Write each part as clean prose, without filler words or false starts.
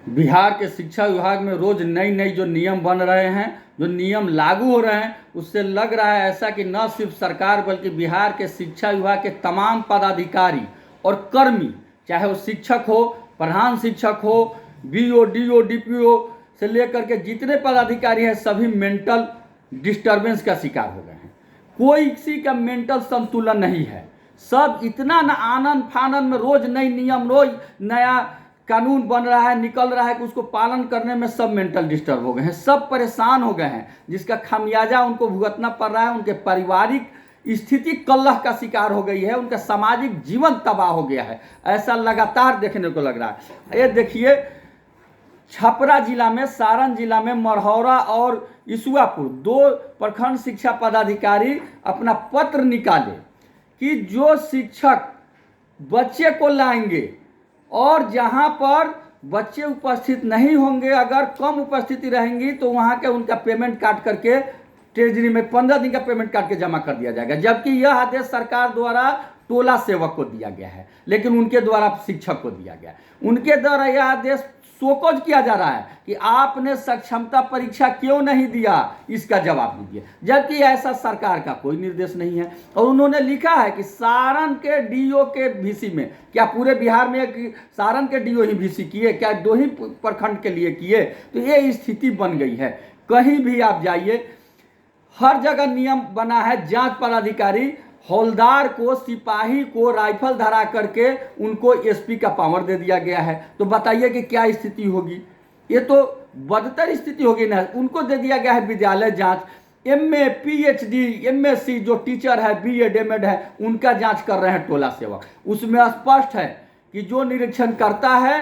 बिहार के शिक्षा विभाग में रोज नई नई जो नियम बन रहे हैं, जो नियम लागू हो रहे हैं, उससे लग रहा है ऐसा कि न सिर्फ सरकार बल्कि बिहार के शिक्षा विभाग के तमाम पदाधिकारी और कर्मी, चाहे वो शिक्षक हो, प्रधान शिक्षक हो, बीओ, डीओ, डीपीओ से लेकर के जितने पदाधिकारी हैं, सभी मेंटल डिस्टर्बेंस का शिकार हो गए हैं। कोई किसी का मेंटल संतुलन नहीं है। सब इतना न आनंद फानंद में रोज नई नियम, रोज नया कानून बन रहा है, निकल रहा है कि उसको पालन करने में सब मेंटल डिस्टर्ब हो गए हैं, सब परेशान हो गए हैं, जिसका खामियाजा उनको भुगतना पड़ रहा है। उनके पारिवारिक स्थिति कलह का शिकार हो गई है, उनका सामाजिक जीवन तबाह हो गया है। ऐसा लगातार देखने को लग रहा है। ये देखिए, छपरा जिला में, सारण जिला में, मरहौरा और इसुआपुर 2 प्रखंड शिक्षा पदाधिकारी अपना पत्र निकाले कि जो शिक्षक बच्चे को लाएंगे और जहां पर बच्चे उपस्थित नहीं होंगे, अगर कम उपस्थिति रहेंगी तो वहां के उनका पेमेंट काट करके ट्रेजरी में 15 दिन का पेमेंट काट के जमा कर दिया जाएगा। जबकि यह आदेश सरकार द्वारा टोला सेवक को दिया गया है, लेकिन उनके द्वारा शिक्षक को दिया गया है। उनके द्वारा यह आदेश शोकॉज किया जा रहा है कि आपने सक्षमता परीक्षा क्यों नहीं दिया, इसका जवाब दीजिए। जबकि ऐसा सरकार का कोई निर्देश नहीं है। और उन्होंने लिखा है कि सारण के डीओ के वीसी में, क्या पूरे बिहार में सारण के डीओ ही वीसी किए, क्या 2 ही प्रखंड के लिए किए? तो ये स्थिति बन गई है। कहीं भी आप जाइए, हर जगह नियम बना है। जांच पदाधिकारी हौलदार को, सिपाही को राइफल धरा करके उनको एसपी का पावर दे दिया गया है। तो बताइए कि क्या स्थिति होगी? ये तो बदतर स्थिति होगी ना। उनको दे दिया गया है विद्यालय जांच। एमए, पीएचडी, एमएससी जो टीचर है, बीएड, एमएड है, उनका जांच कर रहे हैं टोला सेवक। उसमें स्पष्ट है कि जो निरीक्षण करता है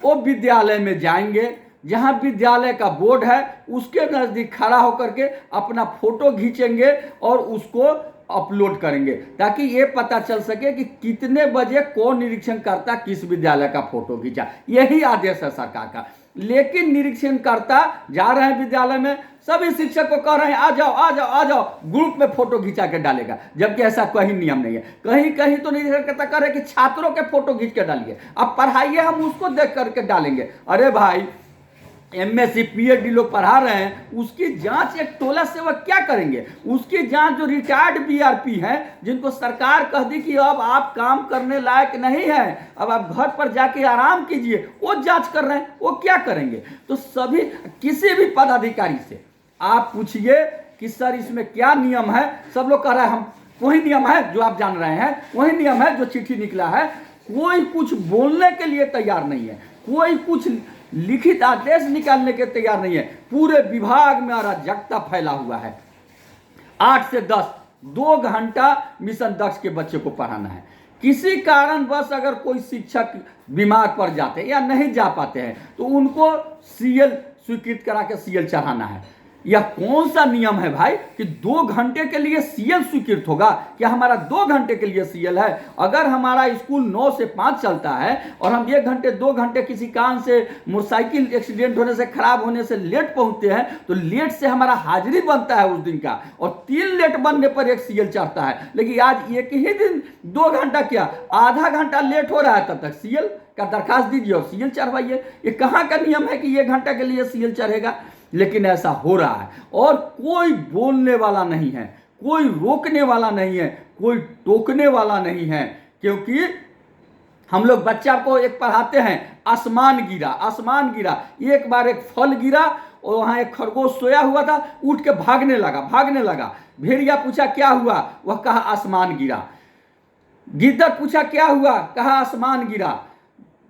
वो विद्यालय में जाएंगे, जहां विद्यालय का बोर्ड है उसके नजदीक खड़ा होकर के अपना फोटो खींचेंगे और उसको अपलोड करेंगे, ताकि ये पता चल सके कि कितने बजे कौन निरीक्षण करता किस विद्यालय का फोटो खींचा। यही आदेश है सरकार का। लेकिन निरीक्षण करता जा रहे हैं विद्यालय में, सभी शिक्षक को कह रहे हैं आ जाओ आ जाओ आ जाओ, ग्रुप में फोटो खिंचा के डालेगा। जबकि ऐसा कहीं नियम नहीं है। कहीं कहीं तो निरीक्षण करता कह रहे कि छात्रों के फोटो खींच के डालिए, अब पढ़ाइए, हम उसको देख करके डालेंगे। अरे भाई, एमएससी पीएचडी लोग पढ़ा रहे हैं, उसकी जांच एक टोला सेवक क्या करेंगे? उसकी जांच जो रिटायर्ड बीआरपी हैं, जिनको सरकार कह दी कि अब आप काम करने लायक नहीं है, अब आप घर पर जाके आराम कीजिए, वो जांच कर रहे हैं, वो क्या करेंगे? तो सभी, किसी भी पदाधिकारी से आप पूछिए कि सर इसमें क्या नियम है, सब लोग कह रहे हैं हम वही नियम है जो आप जान रहे हैं, वही नियम है जो चिट्ठी निकला है। कोई कुछ बोलने के लिए तैयार नहीं है, कोई कुछ लिखित आदेश निकालने के तैयार नहीं है। पूरे विभाग में अराजकता फैला हुआ है। 8 से 10 2 घंटा मिशन दक्ष के बच्चे को पढ़ाना है। किसी कारणवश अगर कोई शिक्षक बीमार पड़ जाते हैं या नहीं जा पाते हैं तो उनको सीएल स्वीकृत करा के सीएल चढ़ाना है। यह कौन सा नियम है भाई कि 2 घंटे के लिए सीएल स्वीकृत होगा? क्या हमारा 2 घंटे के लिए सीएल है? अगर हमारा स्कूल 9 से 5 चलता है और हम 1 घंटे 2 घंटे किसी कारण से मोटरसाइकिल एक्सीडेंट होने से, खराब होने से लेट पहुंचते हैं, तो लेट से हमारा हाजिरी बनता है उस दिन का, और 3 लेट बनने पर 1 सीएल चढ़ता है। लेकिन आज एक ही दिन 2 घंटा क्या, आधा घंटा लेट हो रहा है, तब तक सीएल का दरखास्त दीजिए और सीएल चढ़वाइए। ये कहाँ का नियम है कि 1 घंटा के लिए सीएल चढ़ेगा? लेकिन ऐसा हो रहा है और कोई बोलने वाला नहीं है, कोई रोकने वाला नहीं है, कोई टोकने वाला नहीं है। क्योंकि हम लोग बच्चा को एक पढ़ाते हैं, आसमान गिरा, आसमान गिरा। एक बार एक फल गिरा और वहां एक खरगोश सोया हुआ था, उठ के भागने लगा, भागने लगा। भेड़िया पूछा क्या हुआ, वह कहा आसमान गिरा। गिद्दड़ पूछा क्या हुआ, कहा आसमान गिरा।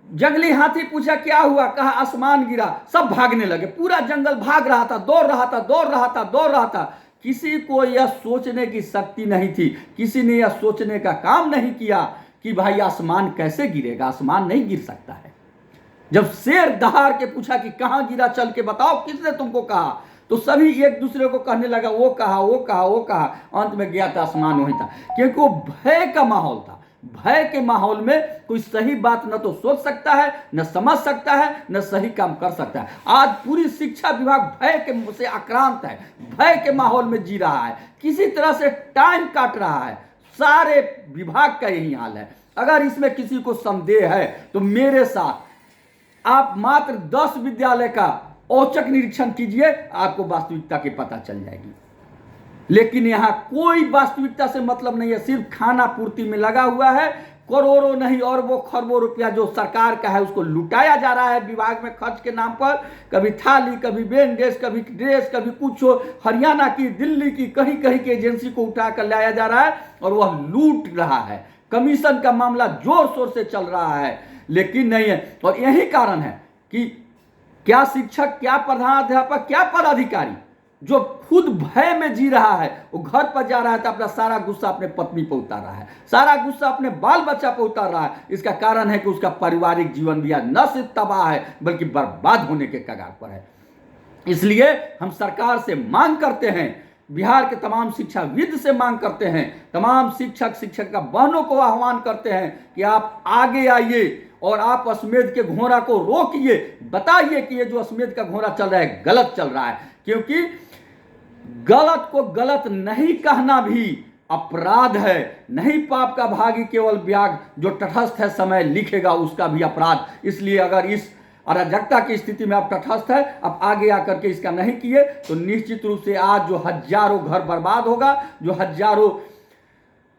जंगली हाथी पूछा क्या हुआ, कहा आसमान गिरा। सब भागने लगे, पूरा जंगल भाग रहा था, दौड़ रहा था, दौड़ रहा था, दौड़ रहा था। किसी को यह सोचने की शक्ति नहीं थी, किसी ने यह सोचने का काम नहीं किया कि भाई आसमान कैसे गिरेगा, आसमान नहीं गिर सकता है। जब शेर दहाड़ के पूछा कि कहां गिरा, चल के बताओ, किसने तुमको कहा, तो सभी एक दूसरे को कहने लगा वो कहा, वो कहा, वो कहा। अंत में गया था आसमान वही था, क्योंकि वो भय का माहौल था। भय के माहौल में कोई सही बात न तो सोच सकता है, न समझ सकता है, न सही काम कर सकता है। आज पूरी शिक्षा विभाग भय के से आक्रांत है, भय के माहौल में जी रहा है, किसी तरह से टाइम काट रहा है। सारे विभाग का यही हाल है। अगर इसमें किसी को संदेह है तो मेरे साथ आप मात्र 10 विद्यालय का औचक निरीक्षण कीजिए, आपको वास्तविकता की पता चल जाएगी। लेकिन यहां कोई वास्तविकता से मतलब नहीं है, सिर्फ खाना पूर्ति में लगा हुआ है। करोड़ों नहीं और वो खरबों रुपया जो सरकार का है उसको लुटाया जा रहा है विभाग में खर्च के नाम पर। कभी थाली, कभी बैंडेज, कभी ड्रेस, कभी कुछ हरियाणा की, दिल्ली की, कहीं कहीं की एजेंसी को उठा कर लाया जा रहा है और वह लूट रहा है। कमीशन का मामला जोर शोर से चल रहा है, लेकिन नहीं है। और यही कारण है कि क्या शिक्षक, क्या प्रधानाध्यापक, क्या पदाधिकारी जो खुद भय में जी रहा है, वो घर पर जा रहा है तो अपना सारा गुस्सा अपने पत्नी पर उतार रहा है, सारा गुस्सा अपने बाल बच्चा पर उतार रहा है। इसका कारण है कि उसका पारिवारिक जीवन भी न सिर्फ तबाह है बल्कि बर्बाद होने के कगार पर है। इसलिए हम सरकार से मांग करते हैं, बिहार के तमाम शिक्षाविद से मांग करते हैं, तमाम शिक्षक शिक्षिका बहनों को आह्वान करते हैं कि आप आगे आइए और आप अश्वमेध के घोड़ा को रोकिए। बताइए कि ये जो अश्वमेध का घोड़ा चल रहा है गलत चल रहा है, क्योंकि गलत को गलत नहीं कहना भी अपराध है। नहीं पाप का भागी केवल व्याग, जो तटस्थ है समय लिखेगा उसका भी अपराध। इसलिए अगर इस अराजकता की स्थिति में आप तटस्थ है, आप आगे आकर के इसका नहीं किए तो निश्चित रूप से आज जो हजारों घर बर्बाद होगा, जो हजारों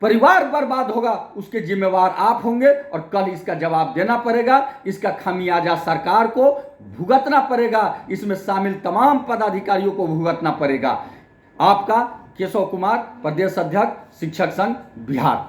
परिवार बर्बाद होगा, उसके जिम्मेवार आप होंगे और कल इसका जवाब देना पड़ेगा। इसका खामियाजा सरकार को भुगतना पड़ेगा, इसमें शामिल तमाम पदाधिकारियों को भुगतना पड़ेगा। आपका केशव कुमार, प्रदेश अध्यक्ष शिक्षक संघ बिहार।